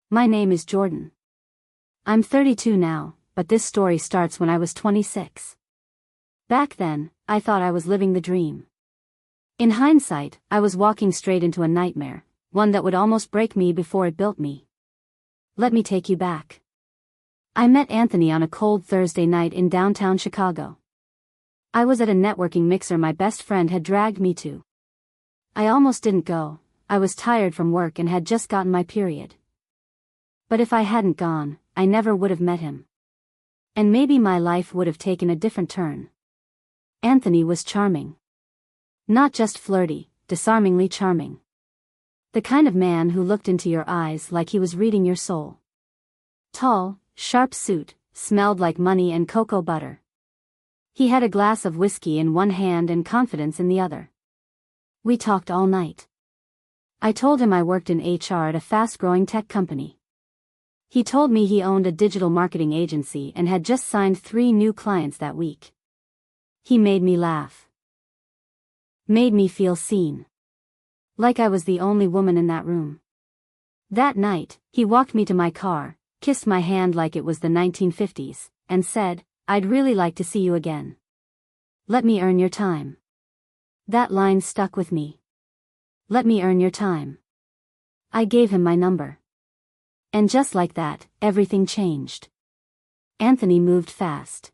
My name is Jordan. I'm 32 now, but this story starts when I was 26. Back then, I thought I was living the dream. In hindsight, I was walking straight into a nightmare, one that would almost break me before it built me. Let me take you back. I met Anthony on a cold Thursday night in downtown Chicago. I was at a networking mixer my best friend had dragged me to. I almost didn't go. I was tired from work and had just gotten my period. But if I hadn't gone, I never would have met him. And maybe my life would have taken a different turn. Anthony was charming. Not just flirty, disarmingly charming. The kind of man who looked into your eyes like he was reading your soul. Tall, sharp suit, smelled like money and cocoa butter. He had a glass of whiskey in one hand and confidence in the other. We talked all night. I told him I worked in HR at a fast-growing tech company. He told me he owned a digital marketing agency and had just signed 3 new clients that week. He made me laugh. Made me feel seen. Like I was the only woman in that room. That night, he walked me to my car, kissed my hand like it was the 1950s, and said, "I'd really like to see you again. Let me earn your time." That line stuck with me. Let me earn your time. I gave him my number. And just like that, everything changed. Anthony moved fast.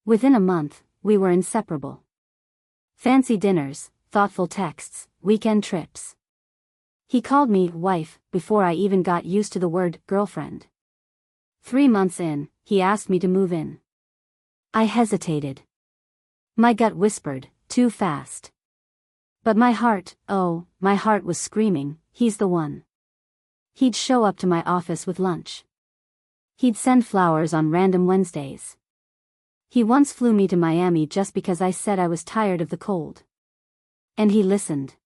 Within a month, we were inseparable. Fancy dinners, thoughtful texts, weekend trips. He called me wife before I even got used to the word girlfriend. 3 months in, he asked me to move in. I hesitated. My gut whispered, too fast. But my heart was screaming, he's the one. He'd show up to my office with lunch. He'd send flowers on random Wednesdays. He once flew me to Miami just because I said I was tired of the cold. And he listened.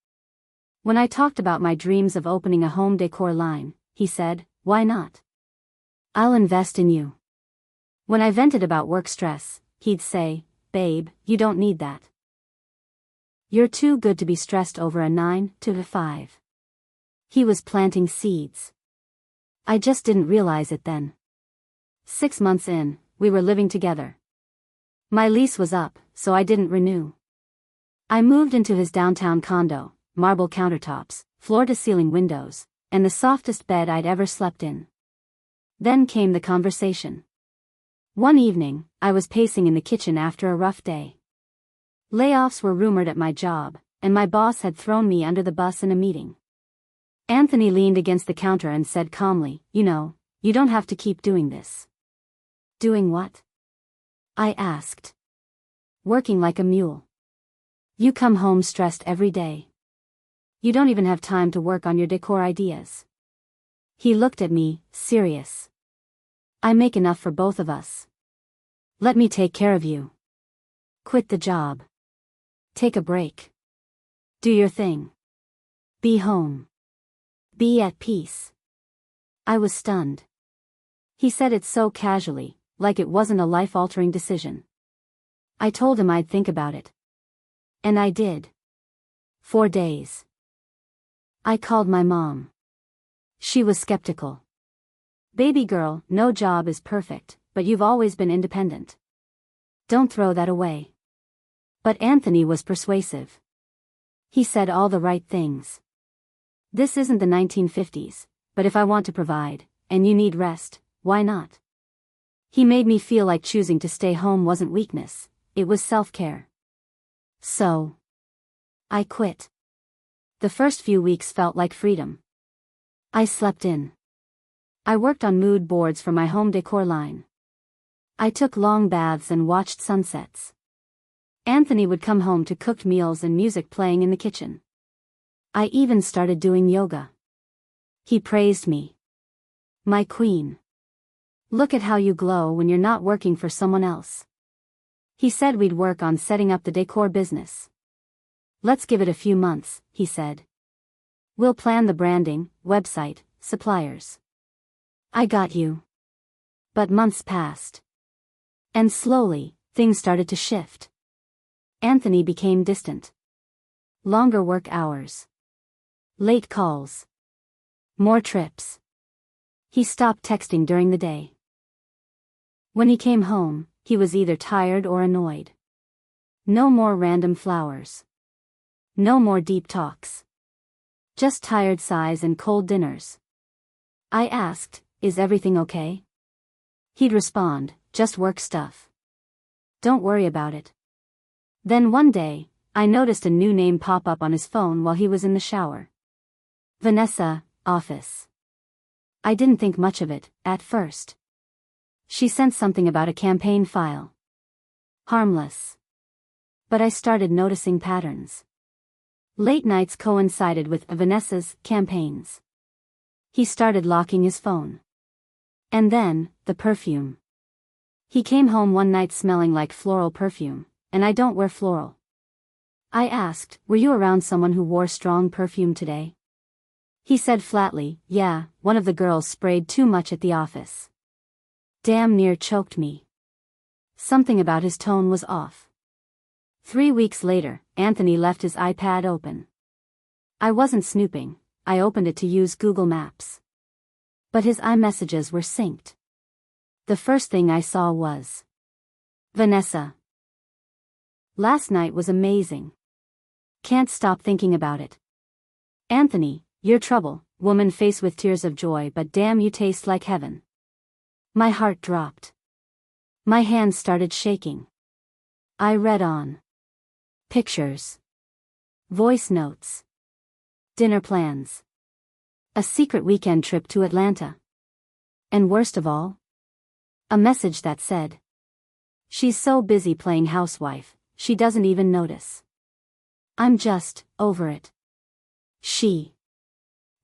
When I talked about my dreams of opening a home decor line, he said, "Why not? I'll invest in you." When I vented about work stress, he'd say, "Babe, you don't need that. You're too good to be stressed over a 9 to 5. He was planting seeds. I just didn't realize it then. 6 months in, we were living together. My lease was up, so I didn't renew. I moved into his downtown condo, marble countertops, floor-to-ceiling windows, and the softest bed I'd ever slept in. Then came the conversation. One evening, I was pacing in the kitchen after a rough day. Layoffs were rumored at my job, and my boss had thrown me under the bus in a meeting. Anthony leaned against the counter and said calmly, "You know, you don't have to keep doing this." "Doing what?" I asked. "Working like a mule. You come home stressed every day. You don't even have time to work on your decor ideas." He looked at me, serious. "I make enough for both of us. Let me take care of you. Quit the job. Take a break. Do your thing. Be home. Be at peace." I was stunned. He said it so casually, like it wasn't a life-altering decision. I told him I'd think about it. And I did. 4 days. I called my mom. She was skeptical. "Baby girl, no job is perfect, but you've always been independent. Don't throw that away." But Anthony was persuasive. He said all the right things. "This isn't the 1950s, but if I want to provide, and you need rest, why not?" He made me feel like choosing to stay home wasn't weakness, it was self-care. So, I quit. The first few weeks felt like freedom. I slept in. I worked on mood boards for my home decor line. I took long baths and watched sunsets. Anthony would come home to cooked meals and music playing in the kitchen. I even started doing yoga. He praised me. "My queen. Look at how you glow when you're not working for someone else." He said we'd work on setting up the decor business. "Let's give it a few months," he said. "We'll plan the branding, website, suppliers. I got you." But months passed. And slowly, things started to shift. Anthony became distant. Longer work hours. Late calls. More trips. He stopped texting during the day. When he came home, he was either tired or annoyed. No more random flowers. No more deep talks. Just tired sighs and cold dinners. I asked, "Is everything okay?" He'd respond, "Just work stuff. Don't worry about it." Then one day, I noticed a new name pop up on his phone while he was in the shower. Vanessa, office. I didn't think much of it, at first. She sent something about a campaign file. Harmless. But I started noticing patterns. Late nights coincided with Vanessa's campaigns. He started locking his phone. And then, the perfume. He came home one night smelling like floral perfume, and I don't wear floral. I asked, "Were you around someone who wore strong perfume today?" He said flatly, "Yeah, one of the girls sprayed too much at the office." Damn near choked me. Something about his tone was off. 3 weeks later, Anthony left his iPad open. I wasn't snooping, I opened it to use Google Maps. But his iMessages were synced. The first thing I saw was Vanessa. Last night was amazing. Can't stop thinking about it. Anthony, you're trouble, woman face with tears of joy, but damn you taste like heaven. My heart dropped. My hands started shaking. I read on. Pictures. Voice notes. Dinner plans. A secret weekend trip to Atlanta. And worst of all, a message that said, "She's so busy playing housewife, she doesn't even notice. I'm just over it." She.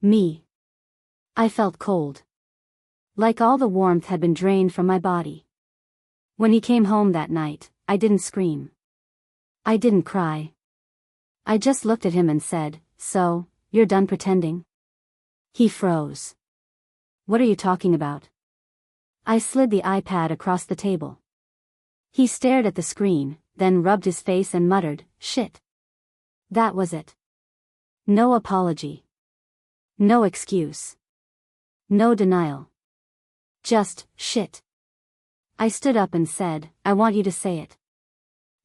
Me. I felt cold. Like all the warmth had been drained from my body. When he came home that night, I didn't scream. I didn't cry. I just looked at him and said, "So, you're done pretending?" He froze. "What are you talking about?" I slid the iPad across the table. He stared at the screen, then rubbed his face and muttered, "Shit." That was it. No apology. No excuse. No denial. Just, shit. I stood up and said, "I want you to say it.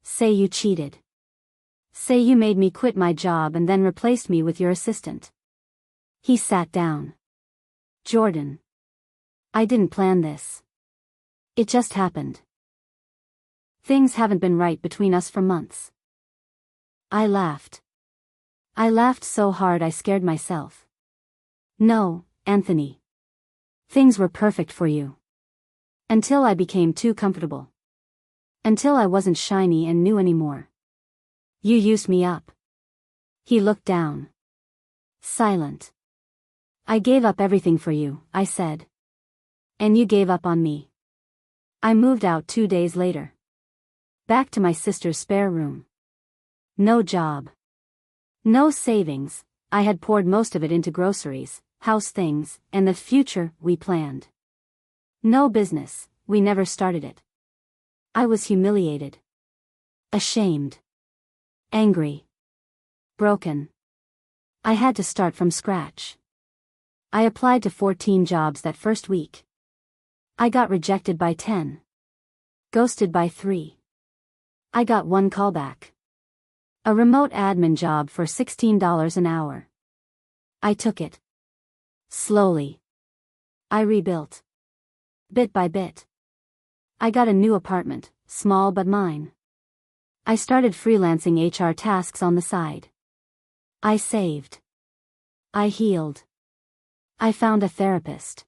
Say you cheated. Say you made me quit my job and then replaced me with your assistant." He sat down. "Jordan. I didn't plan this. It just happened. Things haven't been right between us for months." I laughed. I laughed so hard I scared myself. "No, Anthony. Things were perfect for you. Until I became too comfortable. Until I wasn't shiny and new anymore. You used me up." He looked down. Silent. "I gave up everything for you," I said. "And you gave up on me." I moved out 2 days later. Back to my sister's spare room. No job. No savings, I had poured most of it into groceries, house things, and the future we planned. No business, we never started it. I was humiliated. Ashamed. Angry. Broken. I had to start from scratch. I applied to 14 jobs that first week. I got rejected by 10. Ghosted by 3. I got 1 callback. A remote admin job for $16 an hour. I took it. Slowly. I rebuilt. Bit by bit. I got a new apartment, small but mine. I started freelancing HR tasks on the side. I saved. I healed. I found a therapist.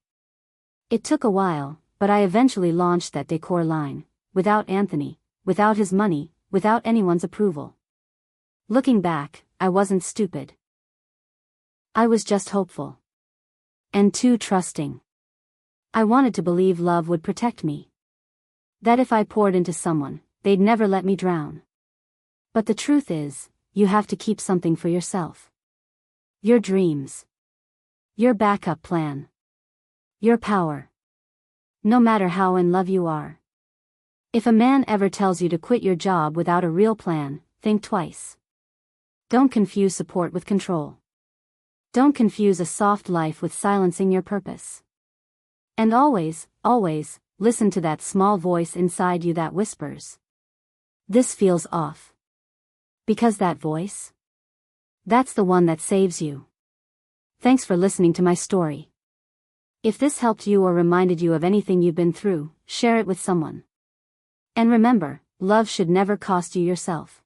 It took a while, but I eventually launched that decor line, without Anthony, without his money, without anyone's approval. Looking back, I wasn't stupid. I was just hopeful. And too trusting. I wanted to believe love would protect me. That if I poured into someone, they'd never let me drown. But the truth is, you have to keep something for yourself. Your dreams. Your backup plan. Your power. No matter how in love you are. If a man ever tells you to quit your job without a real plan, think twice. Don't confuse support with control. Don't confuse a soft life with silencing your purpose. And always, always, listen to that small voice inside you that whispers, "This feels off." Because that voice? That's the one that saves you. Thanks for listening to my story. If this helped you or reminded you of anything you've been through, share it with someone. And remember, love should never cost you yourself.